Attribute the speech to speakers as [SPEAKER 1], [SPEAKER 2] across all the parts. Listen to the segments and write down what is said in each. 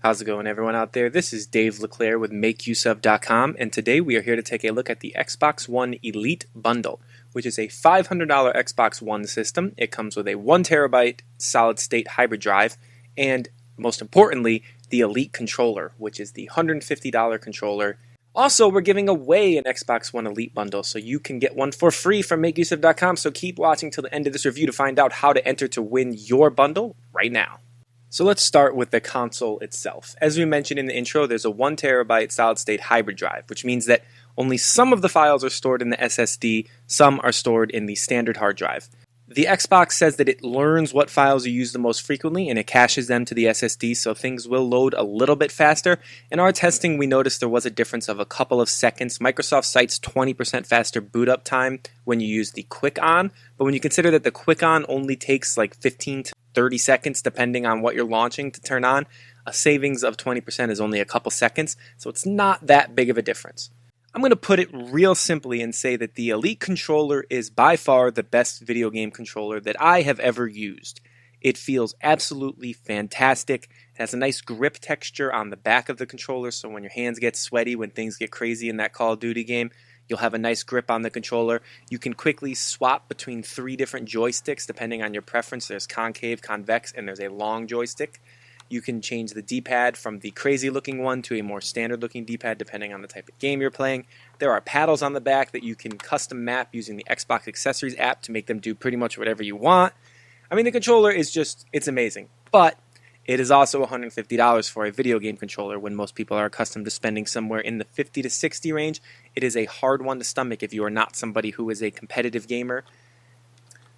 [SPEAKER 1] How's it going, everyone out there? This is Dave LeClaire with MakeUseOf.com, and today we are here to take a look at the Xbox One Elite Bundle, which is a $500 Xbox One system. It comes with a 1TB solid-state hybrid drive, and most importantly, the Elite controller, which is the $150 controller. Also, we're giving away an Xbox One Elite Bundle, so you can get one for free from MakeUseOf.com, so keep watching till the end of this review to find out how to enter to win your bundle right now. So let's start with the console itself. As we mentioned in the intro, there's a 1TB solid-state hybrid drive, which means that only some of the files are stored in the SSD, some are stored in the standard hard drive. The Xbox says that it learns what files you use the most frequently and it caches them to the SSD, so things will load a little bit faster. In our testing, we noticed there was a difference of a couple of seconds. Microsoft cites 20% faster boot up time when you use the Quick On, but when you consider that the Quick On only takes like 15 to 30 seconds depending on what you're launching to turn on, a savings of 20% is only a couple seconds, so it's not that big of a difference. I'm going to put it real simply and say that the Elite controller is by far the best video game controller that I have ever used. It feels absolutely fantastic. It has a nice grip texture on the back of the controller, so when your hands get sweaty, when things get crazy in that Call of Duty game, you'll have a nice grip on the controller. You can quickly swap between 3 different joysticks depending on your preference. There's concave, convex, and there's a long joystick. You can change the D-pad from the crazy looking one to a more standard looking D-pad depending on the type of game you're playing. There are paddles on the back that you can custom map using the Xbox Accessories app to make them do pretty much whatever you want. I mean, the controller is just, it's amazing. But it is also $150 for a video game controller when most people are accustomed to spending somewhere in the $50 to $60 range. It is a hard one to stomach if you are not somebody who is a competitive gamer.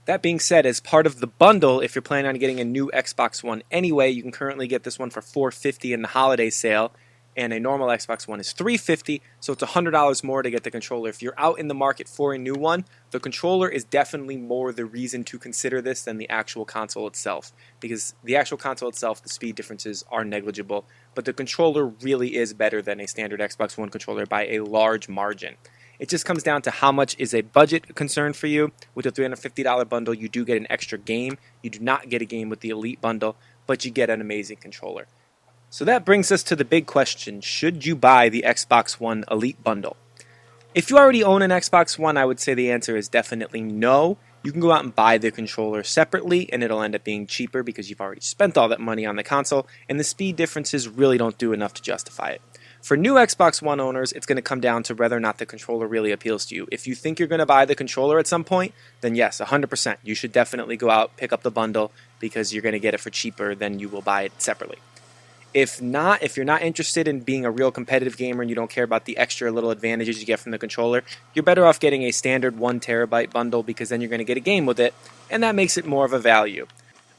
[SPEAKER 1] That being said, as part of the bundle, if you're planning on getting a new Xbox One anyway, you can currently get this one for $450 in the holiday sale, and a normal Xbox One is $350, so it's $100 more to get the controller. If you're out in the market for a new one, the controller is definitely more the reason to consider this than the actual console itself, because the actual console itself, the speed differences are negligible, but the controller really is better than a standard Xbox One controller by a large margin. It just comes down to how much is a budget concern for you. With the $350 bundle, you do get an extra game. You do not get a game with the Elite bundle, but you get an amazing controller. So that brings us to the big question, should you buy the Xbox One Elite bundle? If you already own an Xbox One, I would say the answer is definitely no. You can go out and buy the controller separately, and it'll end up being cheaper because you've already spent all that money on the console, and the speed differences really don't do enough to justify it. For new Xbox One owners, it's going to come down to whether or not the controller really appeals to you. If you think you're going to buy the controller at some point, then yes, 100%. You should definitely go out, pick up the bundle, because you're going to get it for cheaper than you will buy it separately. If not, if you're not interested in being a real competitive gamer and you don't care about the extra little advantages you get from the controller, you're better off getting a standard 1TB bundle because then you're going to get a game with it, and that makes it more of a value.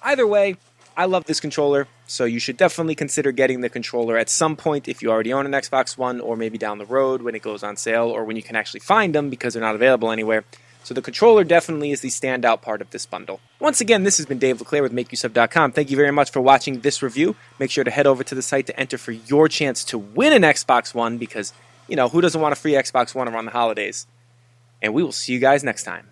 [SPEAKER 1] Either way, I love this controller, so you should definitely consider getting the controller at some point if you already own an Xbox One, or maybe down the road when it goes on sale, or when you can actually find them because they're not available anywhere. So the controller definitely is the standout part of this bundle. Once again, this has been Dave LeClaire with MakeUseOf.com. Thank you very much for watching this review. Make sure to head over to the site to enter for your chance to win an Xbox One because, who doesn't want a free Xbox One around the holidays? And we will see you guys next time.